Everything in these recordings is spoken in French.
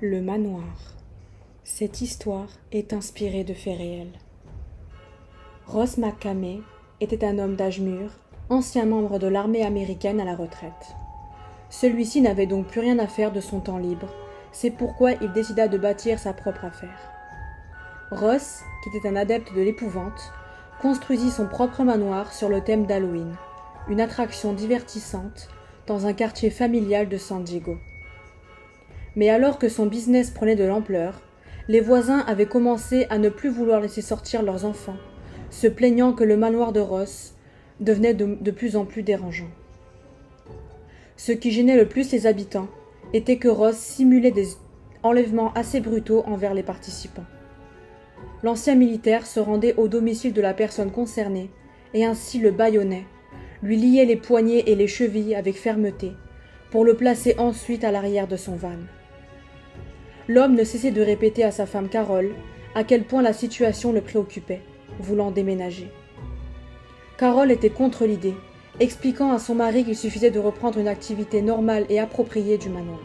Le manoir. Cette histoire est inspirée de faits réels. Ross McCamey était un homme d'âge mûr, ancien membre de l'armée américaine à la retraite. Celui-ci n'avait donc plus rien à faire de son temps libre, c'est pourquoi il décida de bâtir sa propre affaire. Ross, qui était un adepte de l'épouvante, construisit son propre manoir sur le thème d'Halloween, une attraction divertissante dans un quartier familial de San Diego. Mais alors que son business prenait de l'ampleur, les voisins avaient commencé à ne plus vouloir laisser sortir leurs enfants, se plaignant que le manoir de Ross devenait de plus en plus dérangeant. Ce qui gênait le plus les habitants était que Ross simulait des enlèvements assez brutaux envers les participants. L'ancien militaire se rendait au domicile de la personne concernée et ainsi le bâillonnait, lui liait les poignets et les chevilles avec fermeté, pour le placer ensuite à l'arrière de son van. L'homme ne cessait de répéter à sa femme Carole à quel point la situation le préoccupait, voulant déménager. Carole était contre l'idée, expliquant à son mari qu'il suffisait de reprendre une activité normale et appropriée du manoir.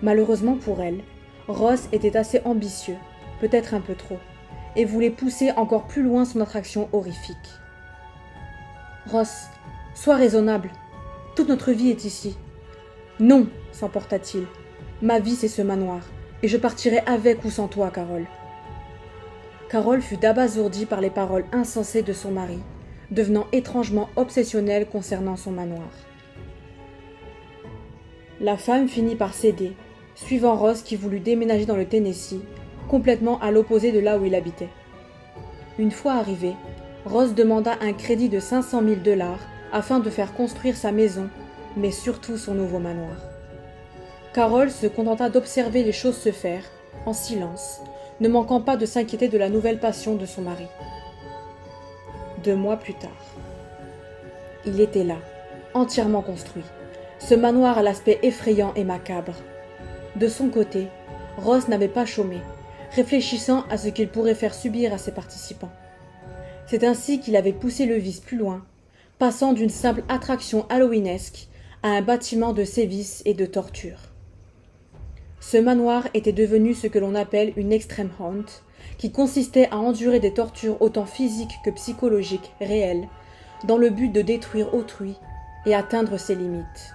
Malheureusement pour elle, Ross était assez ambitieux, peut-être un peu trop, et voulait pousser encore plus loin son attraction horrifique. « Ross, sois raisonnable. Toute notre vie est ici. »« Non, s'emporta-t-il. Ma vie, c'est ce manoir, et je partirai avec ou sans toi, Carole. » Carole fut abasourdie par les paroles insensées de son mari, devenant étrangement obsessionnelle concernant son manoir. La femme finit par céder, suivant Ross qui voulut déménager dans le Tennessee, complètement à l'opposé de là où il habitait. Une fois arrivé, Ross demanda un crédit de 500 000 $ afin de faire construire sa maison, mais surtout son nouveau manoir. Carole se contenta d'observer les choses se faire, en silence, ne manquant pas de s'inquiéter de la nouvelle passion de son mari. 2 mois plus tard. Il était là, entièrement construit, ce manoir à l'aspect effrayant et macabre. De son côté, Ross n'avait pas chômé, réfléchissant à ce qu'il pourrait faire subir à ses participants. C'est ainsi qu'il avait poussé le vice plus loin, passant d'une simple attraction halloweenesque à un bâtiment de sévices et de torture. Ce manoir était devenu ce que l'on appelle une extreme haunt, qui consistait à endurer des tortures autant physiques que psychologiques réelles, dans le but de détruire autrui et atteindre ses limites.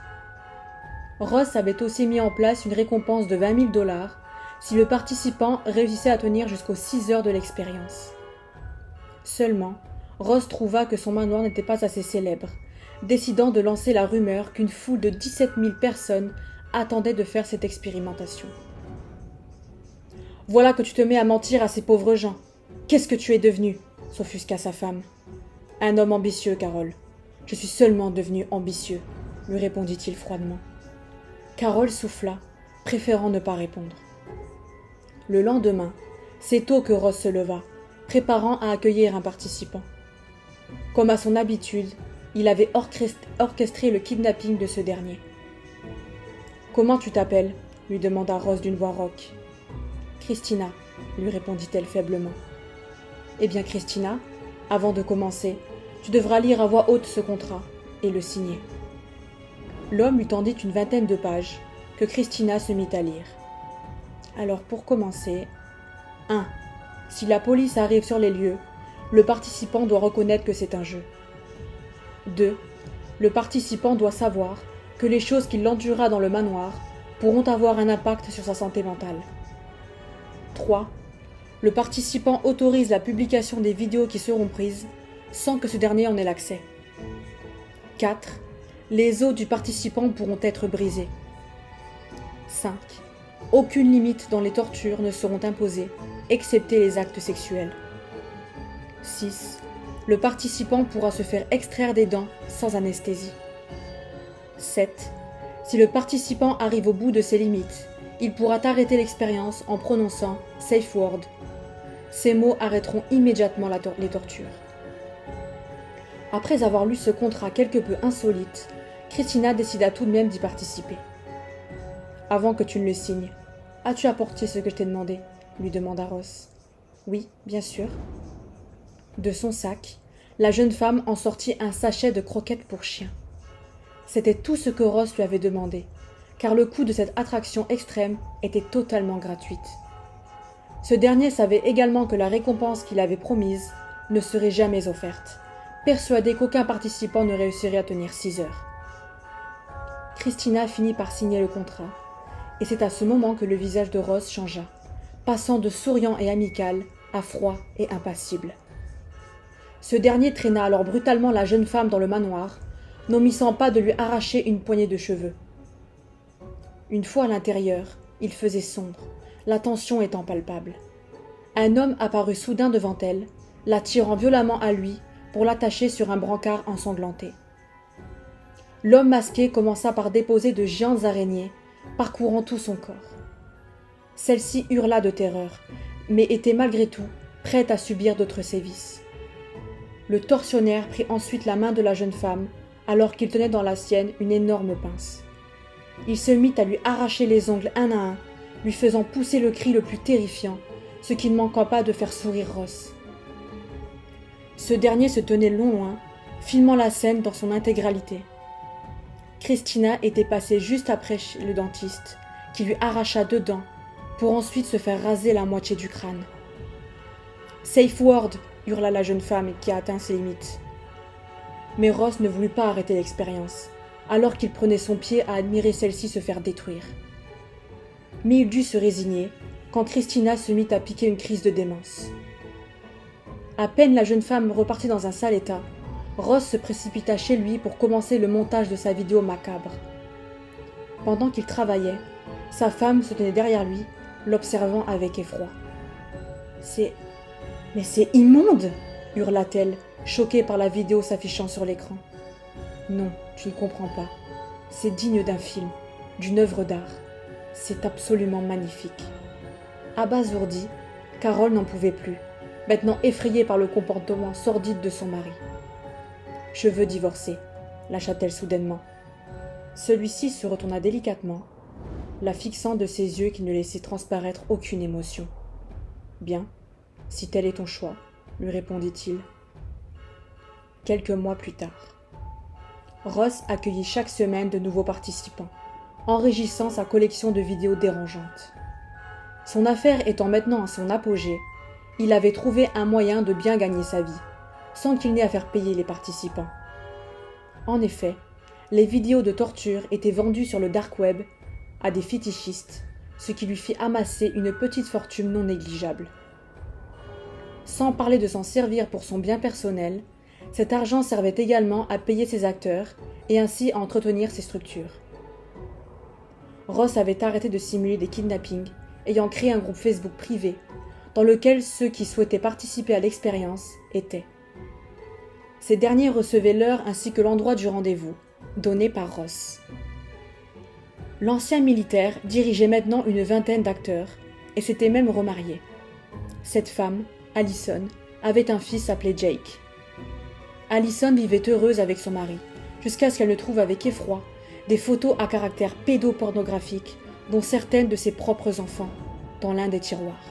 Ross avait aussi mis en place une récompense de 20 000 $ si le participant réussissait à tenir jusqu'aux 6 heures de l'expérience. Seulement, Ross trouva que son manoir n'était pas assez célèbre, décidant de lancer la rumeur qu'une foule de 17 000 personnes attendait de faire cette expérimentation. « Voilà que tu te mets à mentir à ces pauvres gens. Qu'est-ce que tu es devenu ?» s'offusqua sa femme. « Un homme ambitieux, Carole. Je suis seulement devenu ambitieux, » lui répondit-il froidement. Carole souffla, préférant ne pas répondre. Le lendemain, c'est tôt que Ross se leva, préparant à accueillir un participant. Comme à son habitude, il avait orchestré le kidnapping de ce dernier. « Comment tu t'appelles » lui demanda Ross d'une voix rauque. « Christina » lui répondit-elle faiblement. « Eh bien Christina, avant de commencer, tu devras lire à voix haute ce contrat et le signer. » L'homme lui tendit une 20aine de pages, que Christina se mit à lire. Alors pour commencer, 1. Si la police arrive sur les lieux, le participant doit reconnaître que c'est un jeu. 2. Le participant doit savoir que les choses qu'il endurera dans le manoir pourront avoir un impact sur sa santé mentale. 3. Le participant autorise la publication des vidéos qui seront prises sans que ce dernier en ait l'accès. 4. Les os du participant pourront être brisés. 5. Aucune limite dans les tortures ne seront imposées, excepté les actes sexuels. 6. Le participant pourra se faire extraire des dents sans anesthésie. 7. Si le participant arrive au bout de ses limites, il pourra arrêter l'expérience en prononçant « safe word ». Ces mots arrêteront immédiatement les tortures. Après avoir lu ce contrat quelque peu insolite, Christina décida tout de même d'y participer. « Avant que tu ne le signes, as-tu apporté ce que je t'ai demandé ?» lui demanda Ross. « Oui, bien sûr. » De son sac, la jeune femme en sortit un sachet de croquettes pour chien. C'était tout ce que Ross lui avait demandé, car le coût de cette attraction extrême était totalement gratuite. Ce dernier savait également que la récompense qu'il avait promise ne serait jamais offerte, persuadé qu'aucun participant ne réussirait à tenir 6 heures. Christina finit par signer le contrat, et c'est à ce moment que le visage de Ross changea, passant de souriant et amical à froid et impassible. Ce dernier traîna alors brutalement la jeune femme dans le manoir, n'omissant pas de lui arracher une poignée de cheveux. Une fois à l'intérieur, il faisait sombre, la tension étant palpable. Un homme apparut soudain devant elle, l'attirant violemment à lui pour l'attacher sur un brancard ensanglanté. L'homme masqué commença par déposer de géantes araignées, parcourant tout son corps. Celle-ci hurla de terreur, mais était malgré tout prête à subir d'autres sévices. Le tortionnaire prit ensuite la main de la jeune femme, alors qu'il tenait dans la sienne une énorme pince. Il se mit à lui arracher les ongles un à un, lui faisant pousser le cri le plus terrifiant, ce qui ne manqua pas de faire sourire Ross. Ce dernier se tenait loin, filmant la scène dans son intégralité. Christina était passée juste après chez le dentiste, qui lui arracha 2 dents, pour ensuite se faire raser la moitié du crâne. « Safe word !» hurla la jeune femme qui a atteint ses limites. Mais Ross ne voulut pas arrêter l'expérience, alors qu'il prenait son pied à admirer celle-ci se faire détruire. Mais il dut se résigner quand Christina se mit à piquer une crise de démence. À peine la jeune femme repartit dans un sale état, Ross se précipita chez lui pour commencer le montage de sa vidéo macabre. Pendant qu'il travaillait, sa femme se tenait derrière lui, l'observant avec effroi. « Mais c'est immonde !» hurla-t-elle, choquée par la vidéo s'affichant sur l'écran. « Non, tu ne comprends pas. C'est digne d'un film, d'une œuvre d'art. C'est absolument magnifique. » Abasourdie, Carole n'en pouvait plus, maintenant effrayée par le comportement sordide de son mari. « Je veux divorcer », lâcha-t-elle soudainement. Celui-ci se retourna délicatement, la fixant de ses yeux qui ne laissaient transparaître aucune émotion. « Bien, si tel est ton choix, » lui répondit-il. Quelques mois plus tard, Ross accueillit chaque semaine de nouveaux participants, enrichissant sa collection de vidéos dérangeantes. Son affaire étant maintenant à son apogée, il avait trouvé un moyen de bien gagner sa vie, sans qu'il n'ait à faire payer les participants. En effet, les vidéos de torture étaient vendues sur le dark web à des fétichistes, ce qui lui fit amasser une petite fortune non négligeable. Sans parler de s'en servir pour son bien personnel, cet argent servait également à payer ses acteurs et ainsi à entretenir ses structures. Ross avait arrêté de simuler des kidnappings, ayant créé un groupe Facebook privé, dans lequel ceux qui souhaitaient participer à l'expérience étaient. Ces derniers recevaient l'heure ainsi que l'endroit du rendez-vous, donné par Ross. L'ancien militaire dirigeait maintenant une vingtaine d'acteurs, et s'était même remarié. Cette femme, Allison, avait un fils appelé Jake. Allison vivait heureuse avec son mari, jusqu'à ce qu'elle ne trouve avec effroi des photos à caractère pédopornographique, dont certaines de ses propres enfants, dans l'un des tiroirs.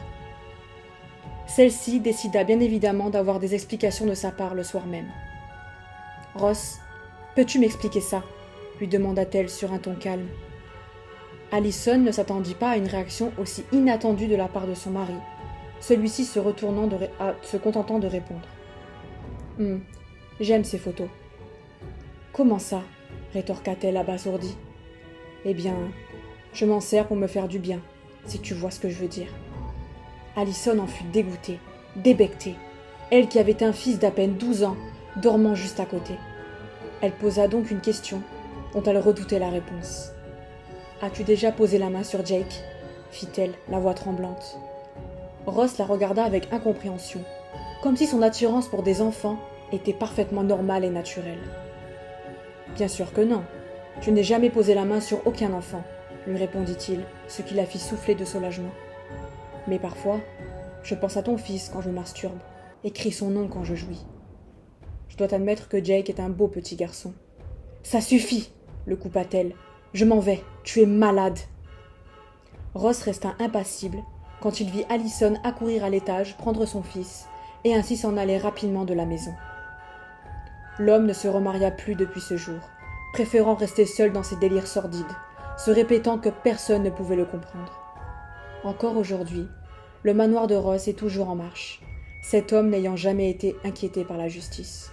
Celle-ci décida bien évidemment d'avoir des explications de sa part le soir même. « Ross, peux-tu m'expliquer ça ?» lui demanda-t-elle sur un ton calme. Allison ne s'attendit pas à une réaction aussi inattendue de la part de son mari, celui-ci se contentant de répondre. « J'aime ces photos. »« Comment ça ?» rétorqua-t-elle abasourdie. « Eh bien, je m'en sers pour me faire du bien, si tu vois ce que je veux dire. » Allison en fut dégoûtée, débectée, elle qui avait un fils d'à peine 12 ans, dormant juste à côté. Elle posa donc une question, dont elle redoutait la réponse. « As-tu déjà posé la main sur Jake ?» fit-elle, la voix tremblante. Ross la regarda avec incompréhension, comme si son attirance pour des enfants était parfaitement normale et naturelle. « Bien sûr que non, je n'ai jamais posé la main sur aucun enfant, » lui répondit-il, ce qui la fit souffler de soulagement. « Mais parfois, je pense à ton fils quand je masturbe, et crie son nom quand je jouis. Je dois admettre que Jake est un beau petit garçon. »« Ça suffit !» le coupa-t-elle. « Je m'en vais, tu es malade !» Ross resta impassible quand il vit Allison accourir à l'étage prendre son fils, et ainsi s'en aller rapidement de la maison. L'homme ne se remaria plus depuis ce jour, préférant rester seul dans ses délires sordides, se répétant que personne ne pouvait le comprendre. Encore aujourd'hui, le manoir de Ross est toujours en marche, cet homme n'ayant jamais été inquiété par la justice.